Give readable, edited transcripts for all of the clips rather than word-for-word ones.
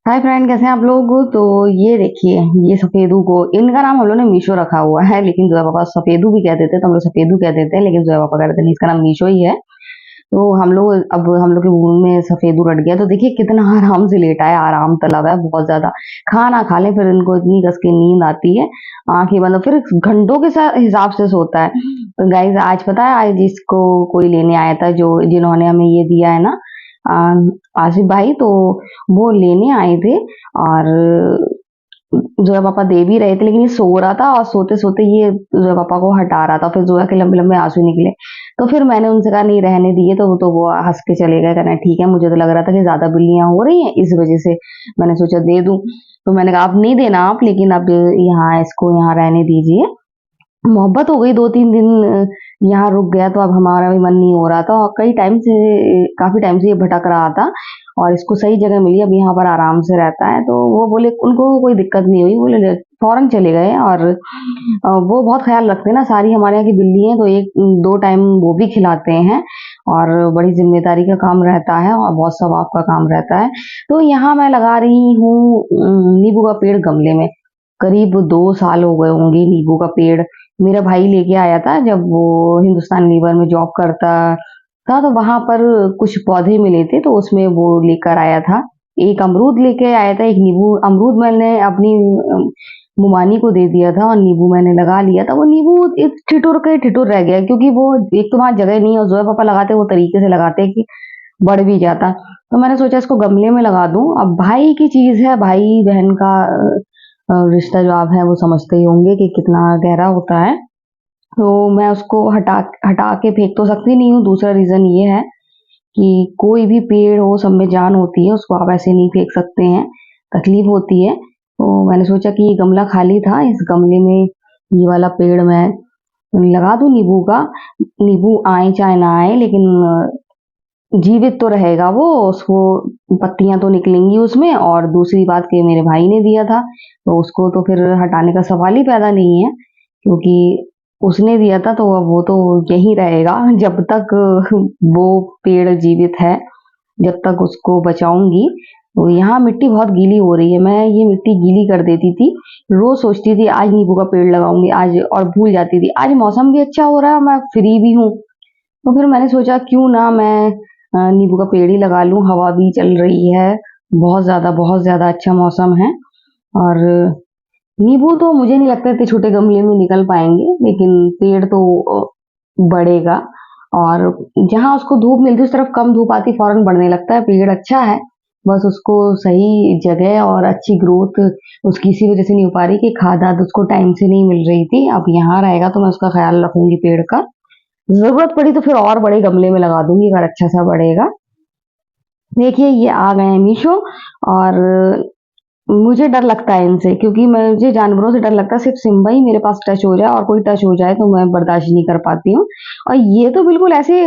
Hi friend, कैसे हैं आप लोग। तो ये देखिए, ये सफेदू को, इनका नाम हम लोग ने मीशो रखा हुआ है, लेकिन जोया पापा सफेदू भी कह देते हैं, तो हम लोग सफेदू कह देते हैं, लेकिन जोया पापा कह देते हैं नहीं, इसका नाम मीशो ही है। तो हम लोग के मुंह में सफेदू रट गया। तो देखिए कितना आराम से लेटा है, आराम तलब है बहुत ज्यादा। खाना खा ले फिर इनको इतनी कस के नींद आती है, आंखें बंद, फिर घंटों के साथ हिसाब से सोता है। तो गाइज आज पता है, आज जिसको कोई लेने आया था, जो जिन्होंने हमें ये दिया है ना, आ, आसिफ भाई, तो वो लेने आए थे। और जोया पापा दे भी रहे थे, लेकिन ये सो रहा था, और सोते सोते ये जोया पापा को हटा रहा था, फिर जोया के लंबे लंबे आंसू निकले। तो फिर मैंने उनसे कहा नहीं रहने दिए, तो वो हंस के चले गए, कहना ठीक है, मुझे तो लग रहा था कि ज्यादा बिल्लियां हो रही हैं इस वजह से मैंने सोचा दे दूं। तो मैंने कहा अब नहीं देना आप, लेकिन अब यहाँ इसको यहाँ रहने दीजिए। मोहब्बत हो गई, 2-3 दिन यहाँ रुक गया, तो अब हमारा भी मन नहीं हो रहा था, और काफी टाइम से ये भटक रहा था, और इसको सही जगह मिली, अब यहाँ पर आराम से रहता है। तो वो बोले उनको कोई दिक्कत नहीं हुई, बोले फौरन चले गए। और वो बहुत ख्याल रखते हैं ना, सारी हमारे यहाँ की बिल्ली हैं, तो 1-2 टाइम वो भी खिलाते हैं, और बड़ी जिम्मेदारी का काम रहता है, और बहुत सवाब का काम रहता है। तो यहाँ मैं लगा रही हूँ नींबू का पेड़ गमले में। करीब 2 साल हो गए होंगे नींबू का पेड़ मेरा भाई लेके आया था, जब वो हिंदुस्तान लीवर में जॉब करता था, तो वहां पर कुछ पौधे मिले थे, तो उसमें वो लेकर आया था। एक अमरूद लेके आया था, एक नींबू। अमरूद मैंने अपनी मुमानी को दे दिया था, और नींबू मैंने लगा लिया था। वो नींबू एक ठिठुर के ठिठुर रह गया, क्योंकि वो एक तो वहां जगह नहीं है, और जोया पापा लगाते वो तरीके से लगाते कि बढ़ भी जाता। तो मैंने सोचा इसको गमले में लगा दूं। अब भाई की चीज है, भाई बहन का रिश्ता जो आप है वो समझते ही होंगे कि कितना गहरा होता है। तो मैं उसको हटा हटा के फेंक तो सकती नहीं हूँ। दूसरा रीजन ये है कि कोई भी पेड़ हो, सब में जान होती है, उसको आप ऐसे नहीं फेंक सकते हैं, तकलीफ होती है। तो मैंने सोचा कि ये गमला खाली था, इस गमले में ये वाला पेड़ मैं लगा दूं नींबू का। नींबू आए चाहे ना आए, लेकिन जीवित तो रहेगा वो, उसको पत्तियां तो निकलेंगी उसमें। और दूसरी बात कि मेरे भाई ने दिया था, तो उसको तो फिर हटाने का सवाल ही पैदा नहीं है, क्योंकि उसने दिया था, तो अब वो तो यहीं रहेगा जब तक वो पेड़ जीवित है, जब तक उसको बचाऊंगी। तो यहाँ मिट्टी बहुत गीली हो रही है, मैं ये मिट्टी गीली कर देती थी। रोज सोचती थी आज नींबू का पेड़ लगाऊंगी आज, और भूल जाती थी। आज मौसम भी अच्छा हो रहा है, मैं फ्री भी हूँ, तो फिर मैंने सोचा क्यों ना मैं नींबू का पेड़ ही लगा लूं। हवा भी चल रही है, बहुत ज्यादा अच्छा मौसम है। और नींबू तो मुझे नहीं लगता इतने छोटे गमले में निकल पाएंगे, लेकिन पेड़ तो बढ़ेगा। और जहां उसको धूप मिलती है उस तरफ कम धूप आती, फौरन बढ़ने लगता है। पेड़ अच्छा है, बस उसको सही जगह और अच्छी ग्रोथ उसकी इसी वजह से नहीं हो पा रही कि खाद आद उसको टाइम से नहीं मिल रही थी। अब यहाँ रहेगा तो मैं उसका ख्याल रखूंगी पेड़ का। जरूरत पड़ी तो फिर और बड़े गमले में लगा दूंगी, अगर अच्छा सा बढ़ेगा। देखिए ये आ गए हैं मीशो, और मुझे डर लगता है इनसे, क्योंकि मुझे जानवरों से डर लगता है। सिर्फ सिम्बा ही मेरे पास टच हो जाए, और कोई टच हो जाए तो मैं बर्दाश्त नहीं कर पाती हूँ। और ये तो बिल्कुल ऐसे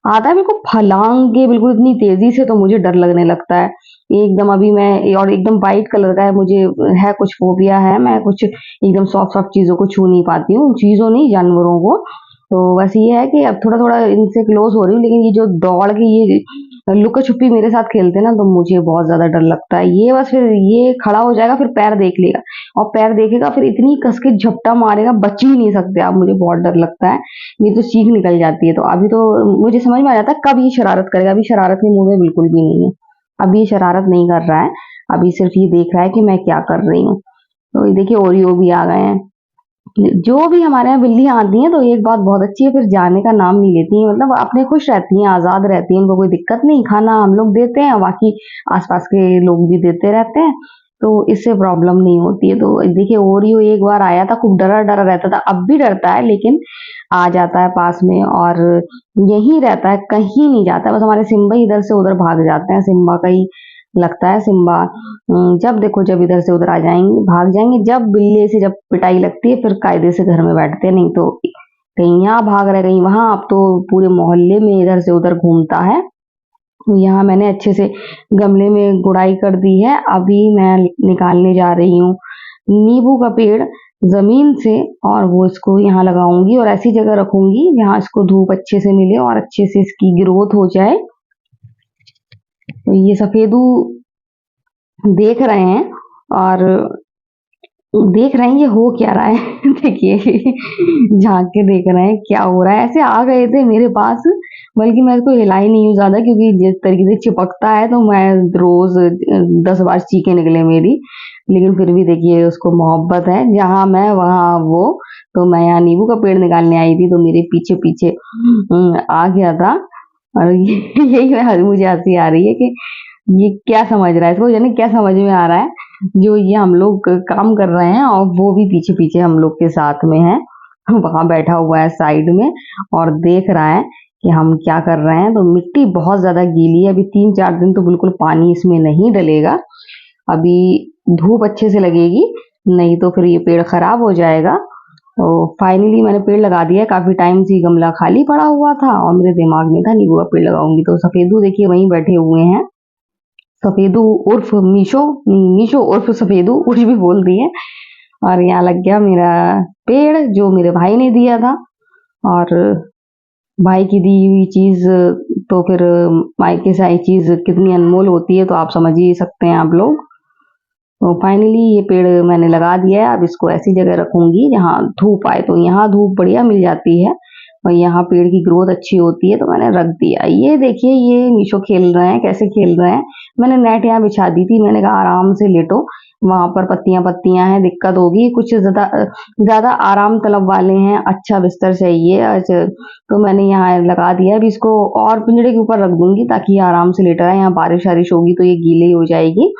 आता है, बिल्कुल फलांग के, बिल्कुल इतनी तेजी से, तो मुझे डर लगने लगता है एकदम। अभी मैं, और एकदम वाइट कलर का है, मुझे है कुछ फोबिया है, मैं कुछ एकदम सॉफ्ट सॉफ्ट चीजों को छू नहीं पाती हूँ, चीजों नहीं जानवरों को। तो बस ये है कि अब थोड़ा थोड़ा इनसे क्लोज हो रही हूँ, लेकिन ये जो दौड़ के ये लुका छुपी मेरे साथ खेलते हैं ना, तो मुझे बहुत ज्यादा डर लगता है। ये बस फिर ये खड़ा हो जाएगा, फिर पैर देख लेगा, और पैर देखेगा फिर इतनी कस के झपटा मारेगा, बच ही नहीं सकते आप। मुझे बहुत डर लगता है, ये तो चीख निकल जाती है। तो अभी तो मुझे समझ में आ जाता है कब ये शरारत करेगा। अभी शरारत में मुंह में बिल्कुल भी नहीं है, अभी ये शरारत नहीं कर रहा है, अभी सिर्फ ये देख रहा है कि मैं क्या कर रही हूँ। तो ये देखिए ओरियो भी आ गए हैं। जो भी हमारे यहाँ बिल्लियाँ आती हैं, तो एक बात बहुत अच्छी है, फिर जाने का नाम नहीं लेती हैं, मतलब अपने खुश रहती हैं, आजाद रहती हैं, उनको कोई दिक्कत नहीं। खाना हम लोग देते हैं, बाकी आसपास के लोग भी देते रहते हैं, तो इससे प्रॉब्लम नहीं होती है। तो देखिए ओरियो एक बार आया था, खूब डरा डरा रहता था, अब भी डरता है, लेकिन आ जाता है पास में, और यहीं रहता है, कहीं नहीं जाता है। बस हमारे सिम्बा ही इधर से उधर भाग जाते हैं, सिम्बा का ही लगता है। सिम्बा जब देखो, जब इधर से उधर आ जाएंगे, भाग जाएंगे। जब बिल्ली से जब पिटाई लगती है, फिर कायदे से घर में बैठते हैं, नहीं तो कहीं यहाँ भाग रहे, कहीं वहां। अब तो पूरे मोहल्ले में इधर से उधर घूमता है। यहाँ मैंने अच्छे से गमले में गुड़ाई कर दी है, अभी मैं निकालने जा रही हूँ नींबू का पेड़ जमीन से, और वो इसको यहाँ लगाऊंगी, और ऐसी जगह रखूंगी जहाँ इसको धूप अच्छे से मिले, और अच्छे से इसकी ग्रोथ हो जाए। तो ये सफेदू देख रहे हैं और देख रहे हैं ये हो क्या रहा है। देखिए झांक के देख रहे हैं क्या हो रहा है। ऐसे आ गए थे मेरे पास, बल्कि मैं इसको हिला ही नहीं हूँ ज्यादा, क्योंकि जिस तरीके से चिपकता है तो मैं रोज 10 बार चीखें निकले मेरी। लेकिन फिर भी देखिए उसको मोहब्बत है, जहाँ मैं वहाँ वो। तो मैं यहाँ नींबू का पेड़ निकालने आई थी तो मेरे पीछे पीछे आ गया था। और यही मुझे हंसी आ रही है कि ये क्या समझ रहा है, इसको यानी क्या समझ में आ रहा है जो ये हम लोग काम कर रहे हैं, और वो भी पीछे पीछे हम लोग के साथ में है। वहां बैठा हुआ है साइड में और देख रहा है कि हम क्या कर रहे हैं। तो मिट्टी बहुत ज्यादा गीली है, अभी 3-4 दिन तो बिल्कुल पानी इसमें नहीं डलेगा। अभी धूप अच्छे से लगेगी, नहीं तो फिर ये पेड़ खराब हो जाएगा। तो फाइनली मैंने पेड़ लगा दिया है। काफी टाइम से गमला खाली पड़ा हुआ था और मेरे दिमाग में था नींबू का पेड़ लगाऊंगी। तो सफेदू देखिए वहीं बैठे हुए हैं। सफेदू उर्फ मीशो, नहीं मीशो उर्फ सफेदू, कुछ भी बोल दिए। और यहाँ लग गया मेरा पेड़ जो मेरे भाई ने दिया था। और भाई की दी हुई चीज तो फिर मायके से आई चीज कितनी अनमोल होती है, तो आप समझ ही सकते हैं आप लोग। तो फाइनली ये पेड़ मैंने लगा दिया है। अब इसको ऐसी जगह रखूंगी जहाँ धूप आए, तो यहाँ धूप बढ़िया मिल जाती है और यहाँ पेड़ की ग्रोथ अच्छी होती है, तो मैंने रख दिया। ये देखिए ये मीशो खेल रहे हैं, कैसे खेल रहे हैं। मैंने नेट यहाँ बिछा दी थी, मैंने कहा आराम से लेटो, वहां पर पत्तियां पत्तियां हैं, दिक्कत होगी। कुछ ज्यादा ज्यादा आराम तलब वाले हैं, अच्छा बिस्तर चाहिए। अच्छा, तो मैंने यहाँ लगा दिया। अब इसको और पिंजड़े के ऊपर रख दूंगी ताकि ये आराम से लेटा है। यहाँ बारिश वारिश होगी तो ये गीली हो जाएगी।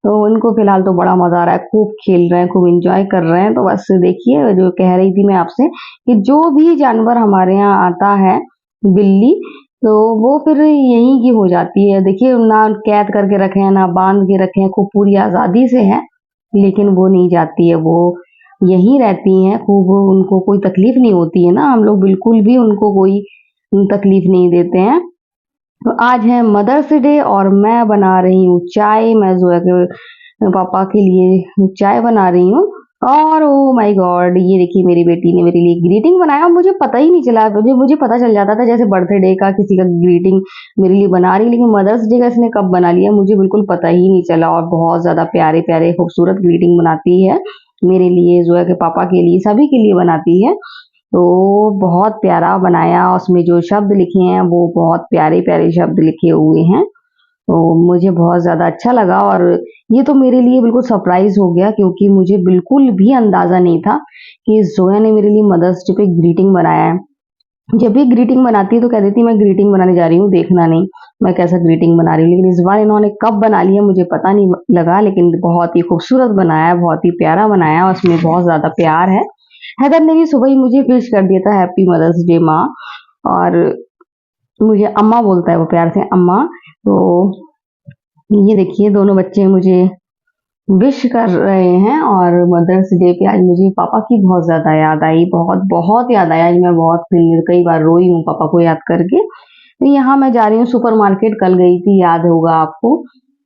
तो उनको फिलहाल तो बड़ा मजा आ रहा है, खूब खेल रहे हैं, खूब एंजॉय कर रहे हैं। तो बस देखिए जो कह रही थी मैं आपसे कि जो भी जानवर हमारे यहाँ आता है, बिल्ली, तो वो फिर यहीं की हो जाती है। देखिए ना कैद करके रखे हैं ना बांध के रखे हैं, खूब पूरी आजादी से है, लेकिन वो नहीं जाती है, वो यहीं रहती हैं खूब। उनको कोई तकलीफ नहीं होती है ना, हम लोग बिल्कुल भी उनको कोई तकलीफ नहीं देते हैं। तो आज है मदर्स डे और मैं बना रही हूँ चाय। मैं जोया के पापा के लिए चाय बना रही हूँ। और ओ माय गॉड, ये देखिए मेरी बेटी ने मेरे लिए ग्रीटिंग बनाया। मुझे पता ही नहीं चला, मुझे पता चल जाता था जैसे बर्थडे का किसी का ग्रीटिंग मेरे लिए बना रही, लेकिन मदर्स डे का इसने कब बना लिया मुझे बिल्कुल पता ही नहीं चला। और बहुत ज्यादा प्यारे प्यारे खूबसूरत ग्रीटिंग बनाती है मेरे लिए, जोया के पापा के लिए, सभी के लिए बनाती है। तो बहुत प्यारा बनाया, उसमें जो शब्द लिखे हैं वो बहुत प्यारे प्यारे शब्द लिखे हुए हैं। तो मुझे बहुत ज़्यादा अच्छा लगा। और ये तो मेरे लिए बिल्कुल सरप्राइज़ हो गया, क्योंकि मुझे बिल्कुल भी अंदाज़ा नहीं था कि ज़ोया ने मेरे लिए मदर्स डे पे ग्रीटिंग बनाया है। जब भी ग्रीटिंग बनाती है तो कह देती है मैं ग्रीटिंग बनाने जा रही हूँ, देखना नहीं मैं कैसा ग्रीटिंग बना रही हूँ। लेकिन इस बार इन्होंने कब बना लिया मुझे पता नहीं लगा, लेकिन बहुत ही खूबसूरत बनाया, बहुत ही प्यारा बनाया, उसमें बहुत ज़्यादा प्यार है। हैदर ने भी सुबह ही मुझे विश कर दिया था हैप्पी मदर्स डे माँ। और मुझे अम्मा बोलता है वो प्यार से, अम्मा। तो ये देखिए दोनों बच्चे मुझे विश कर रहे हैं। और मदर्स डे पे आज मुझे पापा की बहुत ज्यादा याद आई, बहुत बहुत याद आया। आज मैं बहुत कई बार रोई हूँ पापा को याद करके। तो यहाँ मैं जा रही हूँ सुपरमार्केट, कल गई थी, याद होगा आपको,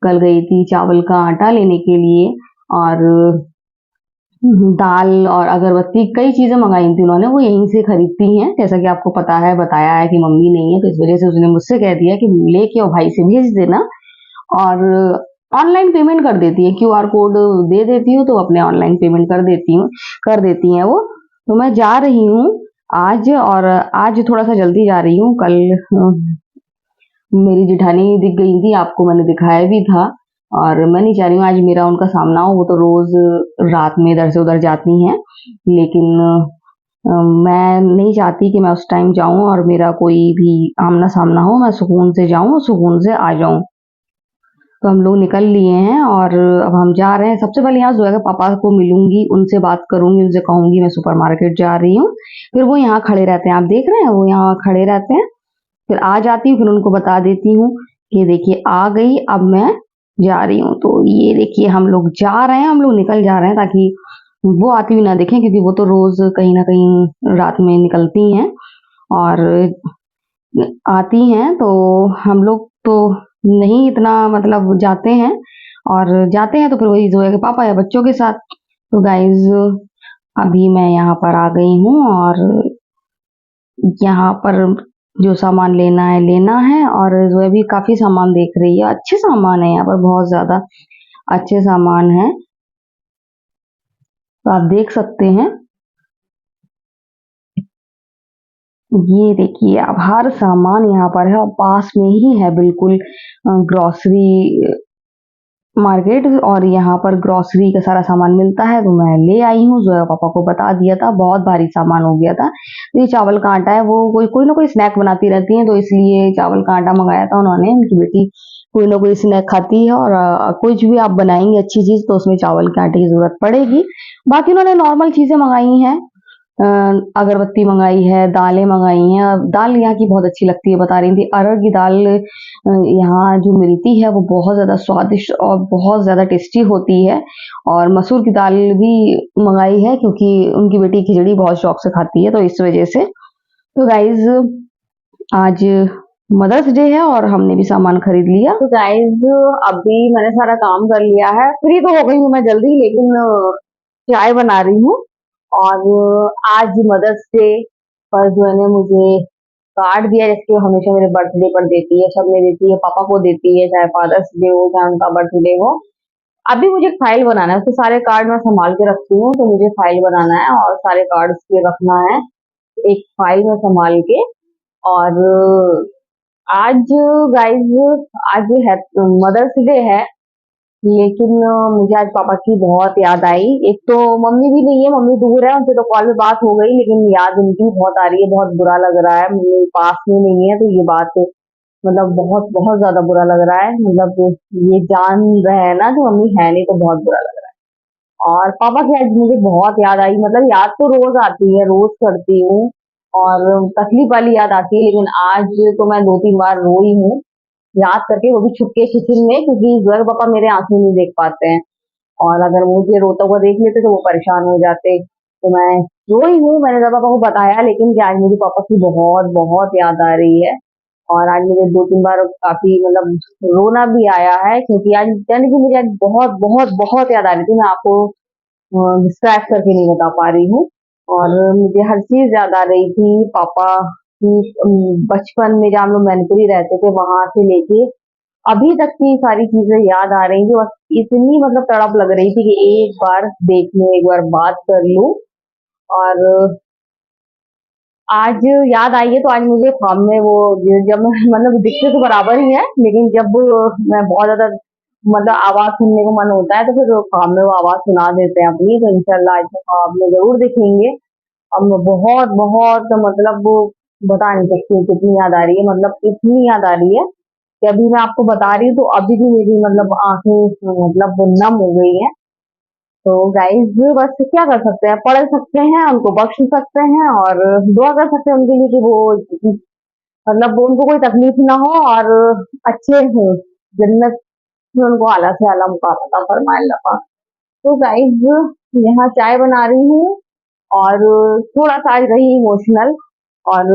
कल गई थी चावल का आटा लेने के लिए। और दाल और अगरबत्ती कई चीजें मंगाई थी उन्होंने, वो यहीं से खरीदती हैं, जैसा कि आपको पता है, बताया है कि मम्मी नहीं है, तो इस वजह से उसने मुझसे कह दिया कि लेके और भाई से भेज देना। और ऑनलाइन पेमेंट कर देती है, क्यूआर कोड दे देती हूँ तो अपने ऑनलाइन पेमेंट कर देती हैं वो। तो मैं जा रही हूँ आज, और आज थोड़ा सा जल्दी जा रही हूँ। कल मेरी जेठानी दिख गई थी, आपको मैंने दिखाया भी था। और मैं नहीं चाह रही हूँ आज मेरा उनका सामना हो, वो तो रोज रात में इधर से उधर जाती हैं। लेकिन मैं नहीं चाहती कि मैं उस टाइम जाऊं और मेरा कोई भी आमना सामना हो, मैं सुकून से जाऊं, सुकून से आ जाऊं। तो हम लोग निकल लिए हैं और अब हम जा रहे हैं। सबसे पहले यहाँ जोया के पापा को मिलूंगी, उनसे बात करूंगी, उनसे कहूंगी मैं सुपरमार्केट जा रही हूँ। फिर वो यहाँ खड़े रहते हैं, आप देख रहे हैं वो यहाँ खड़े रहते हैं। फिर आ जाती हूँ, फिर उनको बता देती हूँ कि देखिए आ गई, अब मैं जा रही हूँ। तो ये देखिए हम लोग जा रहे हैं, हम लोग निकल जा रहे हैं ताकि वो आती हुई ना देखें, क्योंकि वो तो रोज कहीं ना कहीं रात में निकलती हैं और आती हैं। तो हम लोग तो नहीं इतना मतलब जाते हैं, और जाते हैं तो फिर वही जोया के पापा या बच्चों के साथ। तो गाइज अभी मैं यहाँ पर आ गई हूँ और यहाँ पर जो सामान लेना है। और जो अभी काफी सामान देख रही है, अच्छे सामान है यहाँ पर बहुत ज्यादा। अच्छे सामान हैं, तो आप देख सकते हैं। ये देखिए आप, हर सामान यहाँ पर है और पास में ही है बिल्कुल ग्रोसरी मार्केट, और यहाँ पर ग्रोसरी का सारा सामान मिलता है। तो मैं ले आई हूँ, जोया पापा को बता दिया था, बहुत भारी सामान हो गया था। तो ये चावल का आटा है, वो कोई कोई ना कोई स्नैक बनाती रहती हैं, तो इसलिए चावल का आटा मंगाया था उन्होंने। उनकी बेटी कोई ना कोई स्नैक खाती है, और कुछ भी आप बनाएंगे अच्छी चीज तो उसमें चावल के आटे की जरूरत पड़ेगी। बाकी उन्होंने नॉर्मल चीजें मंगाई हैं, अगरबत्ती मंगाई है, दालें मंगाई हैं। दाल यहाँ की बहुत अच्छी लगती है, बता रही थी। अरहर की दाल यहाँ जो मिलती है वो बहुत ज़्यादा स्वादिष्ट और बहुत ज़्यादा टेस्टी होती है। और मसूर की दाल भी मंगाई है, क्योंकि उनकी बेटी खिचड़ी बहुत शौक से खाती है, तो इस वजह से। तो गाइज आज मदर्स डे है और हमने भी सामान खरीद लिया। तो गाइज अभी मैंने सारा काम कर लिया है, फ्री तो हो गई हूँ मैं जल्दी, लेकिन चाय बना रही हूँ। और आज मदर्स डे पर जो है ना मुझे कार्ड दिया, जैसे वो हमेशा मेरे बर्थडे पर देती है, सब में देती है, पापा को देती है, चाहे फादर्स डे हो चाहे उनका बर्थडे हो। अभी मुझे एक फाइल बनाना है, तो सारे कार्ड मैं संभाल के रखती हूँ, तो मुझे फाइल बनाना है और सारे कार्ड के रखना है एक फाइल में संभाल के। और आज गाइज आज है मदर्स डे है, लेकिन मुझे आज पापा की बहुत याद आई। एक तो मम्मी भी नहीं है, मम्मी दूर है, उनसे तो कॉल पे बात हो गई, लेकिन याद उनकी बहुत आ रही है, बहुत बुरा लग रहा है। मम्मी पास में नहीं है, तो ये बात मतलब बहुत बहुत ज्यादा बुरा लग रहा है। मतलब ये जान रहे हैं ना कि मम्मी है नहीं, तो बहुत बुरा लग रहा है। और पापा की आज मुझे बहुत याद आई, मतलब याद तो रोज आती है, रोज करती हूँ, और तकलीफ वाली याद आती है, लेकिन आज तो मैं 2-3 बार रोई हूँ याद करके, वो भी छुपके किचन में, क्योंकि घर पापा मेरे आंसू नहीं देख पाते हैं, और अगर मुझे रोता हुआ देख लेते तो वो परेशान हो जाते। तो मैं रोई हूँ, मैंने जब पापा को बताया, लेकिन कि आज मुझे पापा की बहुत बहुत याद आ रही है। और आज मुझे 2-3 बार काफी मतलब रोना भी आया है, क्योंकि आज यानी कि मुझे आज बहुत बहुत बहुत याद आ रही थी। मैं आपको डिस्क्राइब करके नहीं बता पा रही हूँ। और मुझे हर चीज याद आ रही थी, पापा की बचपन में जहाँ हम लोग मैनपुरी रहते थे, वहां से लेके अभी तक की सारी चीजें याद आ रही थी। बस इतनी मतलब तड़प लग रही थी कि एक बार देख लूं, एक बार बात कर लूं। और आज याद आई है, तो आज मुझे फार्म में वो जब मतलब दिखते तो बराबर ही है, लेकिन जब मैं बहुत ज्यादा मतलब आवाज सुनने को मन होता है, तो फिर फार्म में वो आवाज सुना देते हैं अपनी। तो इंशाल्लाह आज फार्म में जरूर दिखेंगे। अब मैं बहुत बहुत मतलब वो बता नहीं सकती हूँ कितनी याद आ रही है, मतलब इतनी याद आ रही है कि अभी मैं आपको बता रही हूँ तो अभी भी मेरी मतलब आंखें मतलब नम हो गई हैं। तो गाइस बस क्या कर सकते हैं, पढ़ सकते हैं, उनको बख्श सकते हैं, और दुआ कर सकते हैं उनके लिए कि वो मतलब वो उनको कोई तकलीफ ना हो और अच्छे हों, जन्नत में उनको आला से आला मुकाम अता फरमाए अल्लाह पाक। तो गाइस यहाँ चाय बना रही हूँ, और थोड़ा सा आज रही इमोशनल। और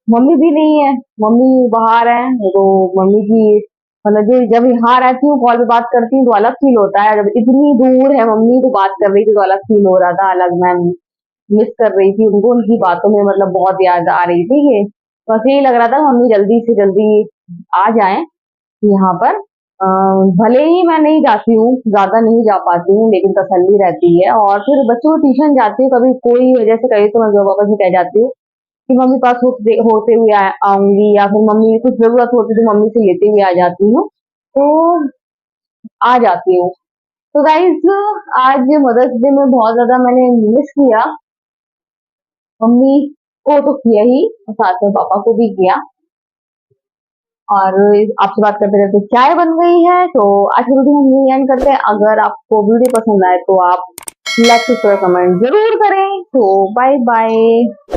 मम्मी भी नहीं है, मम्मी बाहर है, तो मम्मी की मतलब जो जब यहाँ रहती हूँ कॉल पे बात करती हूँ तो अलग फील होता है, जब इतनी दूर है मम्मी तो बात कर रही थी तो अलग फील हो रहा था, अलग मैं मिस कर रही थी उनको, उनकी बातों में मतलब बहुत याद आ रही थी। ये बस यही लग रहा था मम्मी जल्दी से जल्दी आ जाए यहाँ पर। भले ही मैं नहीं जाती हूँ, ज्यादा नहीं जा पाती हूँ, लेकिन तसल्ली रहती है। और फिर बच्चों को ट्यूशन जाती हूँ, कभी कोई वजह से कहीं तो मैं जो पापा से कह जाती हूँ कि मम्मी पास होते हुए आऊंगी, या फिर मम्मी कुछ जरूरत होती तो मम्मी से लेते हुए आ जाती हूँ, तो आ जाती हूँ। तो गाइज आज मदर्स डे में बहुत ज्यादा मैंने मिस किया, मम्मी को तो किया ही, साथ में पापा को भी किया। और आपसे बात करते करते चाय बन गई है, तो आज की वीडियो हम यही एंड करते हैं। अगर आपको वीडियो पसंद आए तो आप लाइक शेयर कमेंट जरूर करें। तो बाय बाय।